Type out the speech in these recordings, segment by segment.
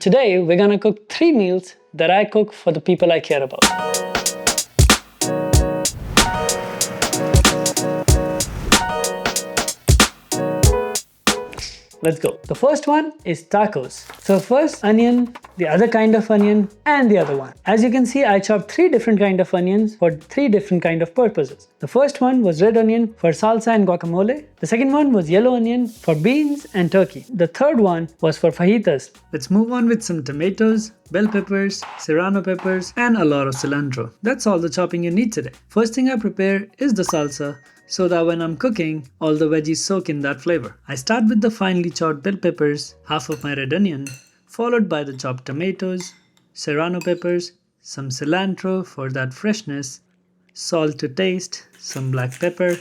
Today, we're gonna cook 3 meals that I cook for the people I care about. Let's go. The first one is tacos. So first onion, the other kind of onion, and the other one. As you can see, I chopped 3 different kind of onions for 3 different kind of purposes. The first one was red onion for salsa and guacamole. The second one was yellow onion for beans and turkey. The third one was for fajitas. Let's move on with some tomatoes, bell peppers, serrano peppers, and a lot of cilantro. That's all the chopping you need today. First thing I prepare is the salsa, so that when I'm cooking, all the veggies soak in that flavor. I start with the finely chopped bell peppers, half of my red onion, followed by the chopped tomatoes, serrano peppers, some cilantro for that freshness, salt to taste, some black pepper,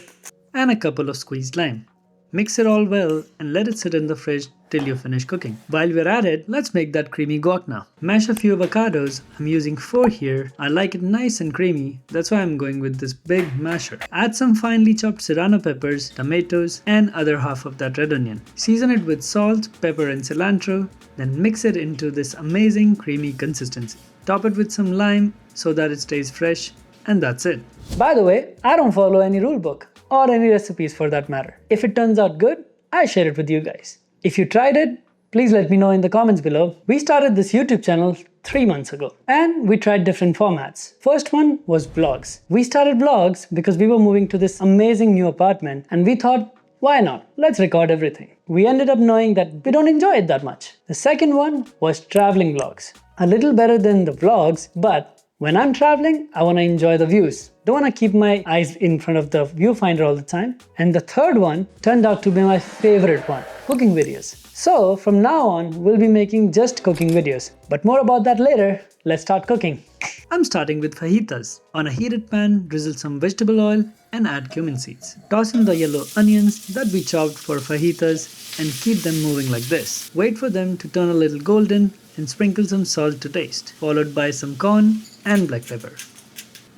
and a couple of squeezed lime. Mix it all well and let it sit in the fridge till you finish cooking. While we're at it, let's make that creamy guac now. Mash a few avocados. I'm using 4 here. I like it nice and creamy. That's why I'm going with this big masher. Add some finely chopped serrano peppers, tomatoes, and other half of that red onion. Season it with salt, pepper, and cilantro. Then mix it into this amazing creamy consistency. Top it with some lime so that it stays fresh. And that's it. By the way, I don't follow any rule book or any recipes for that matter. If it turns out good, I share it with you guys. If you tried it, please let me know in the comments below. We started this YouTube channel 3 months ago and we tried different formats. First one was vlogs. We started vlogs because we were moving to this amazing new apartment and we thought, why not? Let's record everything. We ended up knowing that we don't enjoy it that much. The second one was traveling vlogs. A little better than the vlogs, but when I'm traveling, I want to enjoy the views. Don't want to keep my eyes in front of the viewfinder all the time. And the third one turned out to be my favorite one, cooking videos. So from now on, we'll be making just cooking videos. But more about that later. Let's start cooking. I'm starting with fajitas. On a heated pan, drizzle some vegetable oil and add cumin seeds. Toss in the yellow onions that we chopped for fajitas and keep them moving like this. Wait for them to turn a little golden and sprinkle some salt to taste, followed by some corn and black pepper.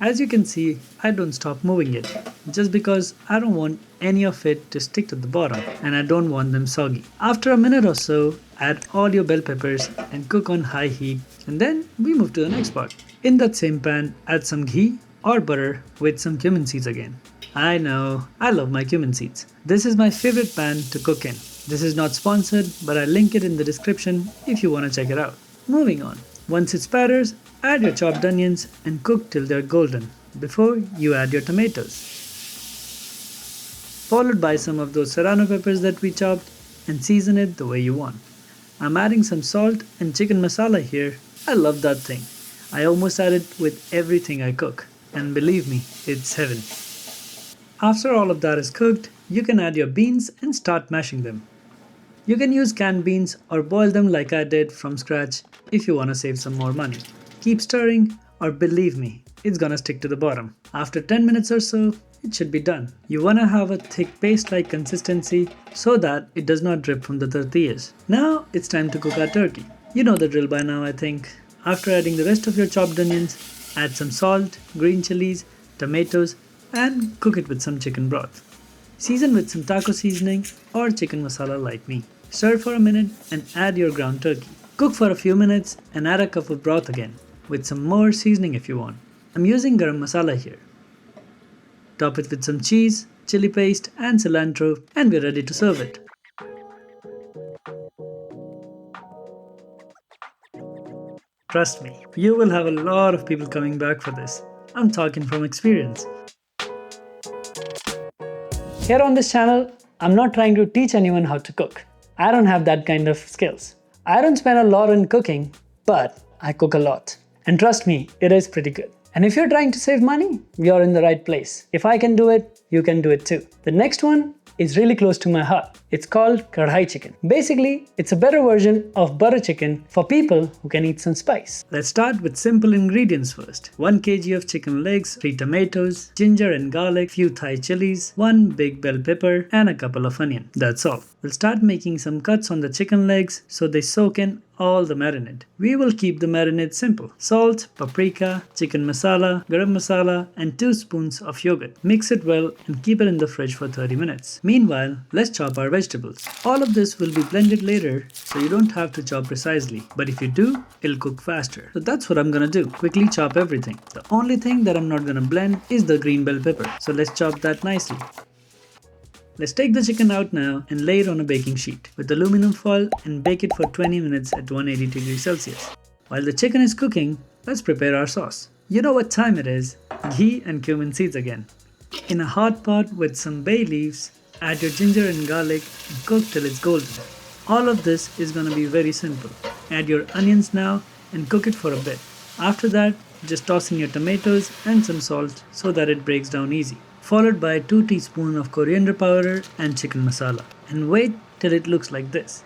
As you can see, I don't stop moving it, just because I don't want any of it to stick to the bottom and I don't want them soggy. After a minute or so, add all your bell peppers and cook on high heat, and then we move to the next part. In that same pan, add some ghee or butter with some cumin seeds again. I know, I love my cumin seeds. This is my favorite pan to cook in. This is not sponsored, but I'll link it in the description if you want to check it out. Moving on. Once it spatters, add your chopped onions and cook till they're golden before you add your tomatoes. Followed by some of those serrano peppers that we chopped and season it the way you want. I'm adding some salt and chicken masala here. I love that thing. I almost add it with everything I cook. And believe me, it's heaven. After all of that is cooked, you can add your beans and start mashing them. You can use canned beans or boil them like I did from scratch if you want to save some more money. Keep stirring or believe me, it's gonna stick to the bottom. After 10 minutes or so, it should be done. You wanna have a thick paste-like consistency so that it does not drip from the tortillas. Now it's time to cook our turkey. You know the drill by now, I think. After adding the rest of your chopped onions, add some salt, green chilies, tomatoes, and cook it with some chicken broth. Season with some taco seasoning or chicken masala like me. Stir for a minute and add your ground turkey. Cook for a few minutes and add a cup of broth again, with some more seasoning if you want. I'm using garam masala here. Top it with some cheese, chili paste and cilantro and we're ready to serve it. Trust me, you will have a lot of people coming back for this. I'm talking from experience. Here on this channel, I'm not trying to teach anyone how to cook. I don't have that kind of skills. I don't spend a lot on cooking, but I cook a lot. And trust me, it is pretty good. And if you're trying to save money, you're in the right place. If I can do it, you can do it too. The next one is really close to my heart. It's called Karahi chicken. Basically, it's a better version of butter chicken for people who can eat some spice. Let's start with simple ingredients first. 1 kg of chicken legs, 3 tomatoes, ginger and garlic, few Thai chilies, 1 big bell pepper, and a couple of onions. That's all. We'll start making some cuts on the chicken legs so they soak in all the marinade. We will keep the marinade simple. Salt, paprika, chicken masala, garam masala, and 2 spoons of yogurt. Mix it well and keep it in the fridge for 30 minutes. Meanwhile, let's chop our vegetables. vegetables. All of this will be blended later, so you don't have to chop precisely. But if you do, it'll cook faster. So that's what I'm gonna do. Quickly chop everything. The only thing that I'm not gonna blend is the green bell pepper. So let's chop that nicely. Let's take the chicken out now and lay it on a baking sheet with aluminum foil and bake it for 20 minutes at 180 degrees Celsius. While the chicken is cooking, let's prepare our sauce. You know what time it is. Ghee and cumin seeds again. In a hot pot with some bay leaves, add your ginger and garlic and cook till it's golden. All of this is gonna be very simple. Add your onions now and cook it for a bit. After that, just toss in your tomatoes and some salt so that it breaks down easy. Followed by 2 teaspoons of coriander powder and chicken masala. And wait till it looks like this.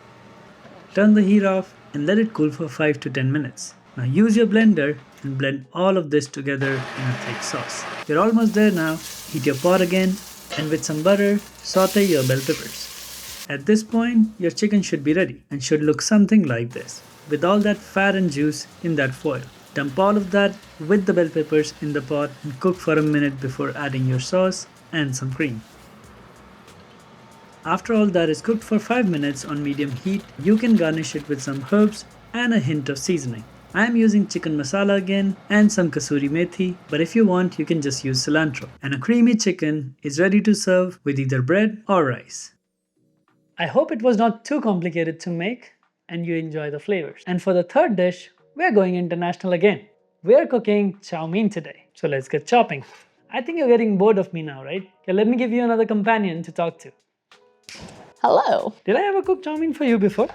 Turn the heat off and let it cool for 5 to 10 minutes. Now use your blender and blend all of this together in a thick sauce. You're almost there now. Heat your pot again and with some butter, saute your bell peppers. At this point, your chicken should be ready and should look something like this, with all that fat and juice in that foil. Dump all of that with the bell peppers in the pot and cook for a minute before adding your sauce and some cream. After all that is cooked for 5 minutes on medium heat, you can garnish it with some herbs and a hint of seasoning. I am using chicken masala again and some kasuri methi, but if you want, you can just use cilantro. And a creamy chicken is ready to serve with either bread or rice. I hope it was not too complicated to make and you enjoy the flavors. And for the third dish, we're going international again. We're cooking chow mein today. So let's get chopping. I think you're getting bored of me now, right? Okay, let me give you another companion to talk to. Hello. Did I ever cook chow mein for you before?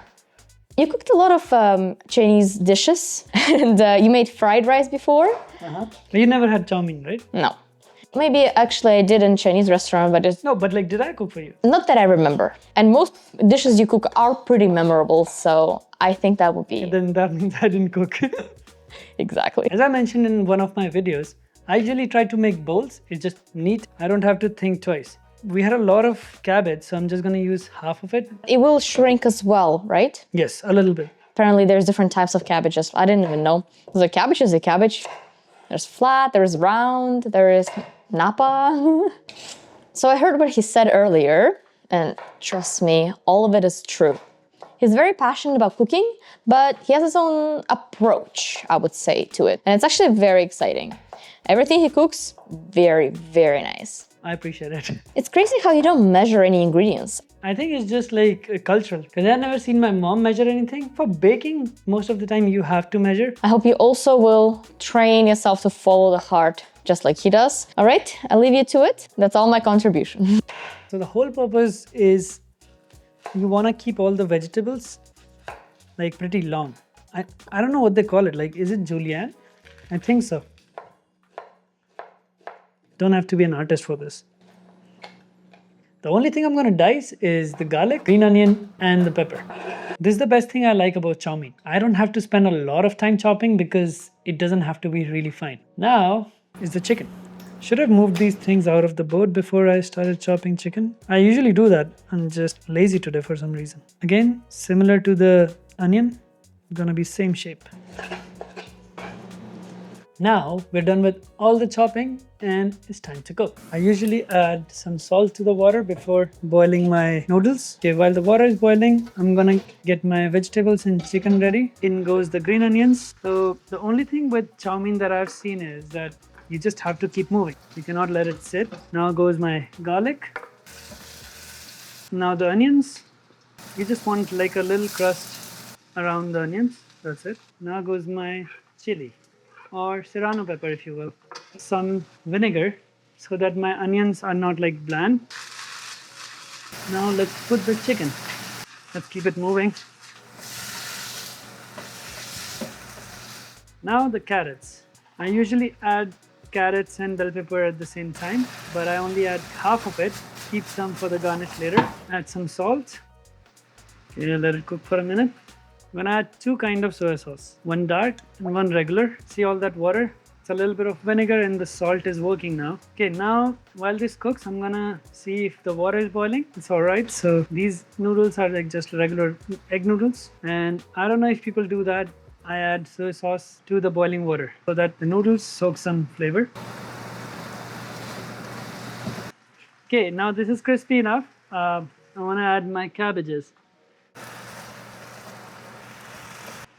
You cooked a lot of Chinese dishes and you made fried rice before? But you never had chow mein, right? No. Maybe actually I did in a Chinese restaurant, but it's... No, but like, did I cook for you? Not that I remember. And most dishes you cook are pretty memorable, so I think that would be... Then that means I didn't cook. Exactly. As I mentioned in one of my videos, I usually try to make bowls. It's just neat. I don't have to think twice. We had a lot of cabbage, so I'm just gonna use half of it. It will shrink as well, right? Yes, a little bit. Apparently there's different types of cabbages. I didn't even know. The cabbage is a cabbage. There's flat, there's round, there is napa. So I heard what he said earlier, and trust me, all of it is true. He's very passionate about cooking, but he has his own approach, I would say, to it. And it's actually very exciting. Everything he cooks, very, very nice. I appreciate it. It's crazy how you don't measure any ingredients. I think it's just like cultural, because I've never seen my mom measure anything. For baking, most of the time you have to measure. I hope you also will train yourself to follow the heart, just like he does. All right, I'll leave you to it. That's all my contribution. So the whole purpose is you want to keep all the vegetables like pretty long. I don't know what they call it. Like, is it julienne? I think so. Don't have to be an artist for this. The only thing I'm going to dice is the garlic, green onion, and the pepper. This is the best thing I like about chow mein. I don't have to spend a lot of time chopping because it doesn't have to be really fine. Now is the chicken. Should have moved these things out of the board before I started chopping chicken. I usually do that. I'm just lazy today for some reason. Again, similar to the onion, gonna be same shape. Now we're done with all the chopping and it's time to cook. I usually add some salt to the water before boiling my noodles. Okay, while the water is boiling, I'm gonna get my vegetables and chicken ready. In goes the green onions. So the only thing with chow mein that I've seen is that you just have to keep moving. You cannot let it sit. Now goes my garlic. Now the onions. You just want like a little crust around the onions. That's it. Now goes my chili, or serrano pepper if you will. Some vinegar so that my onions are not like bland. Now let's put the chicken. Let's keep it moving. Now the carrots. I usually add carrots and bell pepper at the same time, but I only add half of it. Keep some for the garnish later. Add some salt. Okay, let it cook for a minute. I'm gonna add 2 kinds of soy sauce, one dark and one regular. See all that water? It's a little bit of vinegar and the salt is working now. Okay, now while this cooks, I'm gonna see if the water is boiling. It's all right. So these noodles are like just regular egg noodles. And I don't know if people do that. I add soy sauce to the boiling water so that the noodles soak some flavor. Okay, now this is crispy enough. I'm I want to add my cabbages.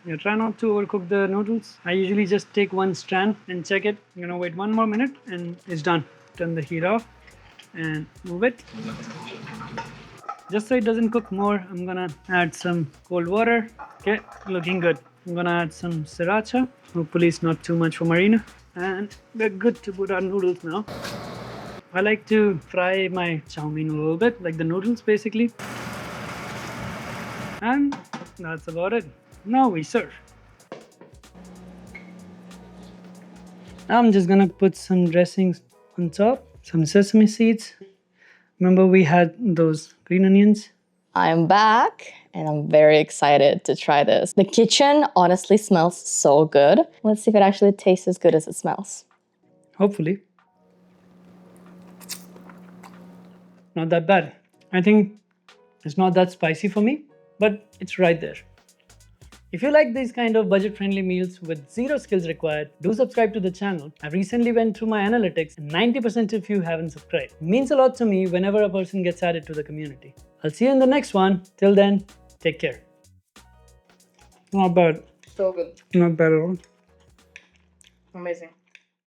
Yeah, try not to overcook the noodles. I usually just take one strand and check it. I'm gonna wait 1 more minute and it's done. Turn the heat off and move it. Just so it doesn't cook more, I'm gonna add some cold water. Okay, looking good. I'm gonna add some sriracha. Hopefully it's not too much for Marina. And we're good to put our noodles now. I like to fry my chow mein a little bit, like the noodles basically. And that's about it. Now we serve. I'm just gonna put some dressings on top, some sesame seeds. Remember we had those green onions? I'm back and I'm very excited to try this. The kitchen honestly smells so good. Let's see if it actually tastes as good as it smells. Hopefully. Not that bad. I think it's not that spicy for me, but it's right there. If you like these kind of budget-friendly meals with zero skills required, do subscribe to the channel. I recently went through my analytics and 90% of you haven't subscribed. It means a lot to me whenever a person gets added to the community. I'll see you in the next one. Till then, take care. Not bad. So good. Not bad at all. Amazing.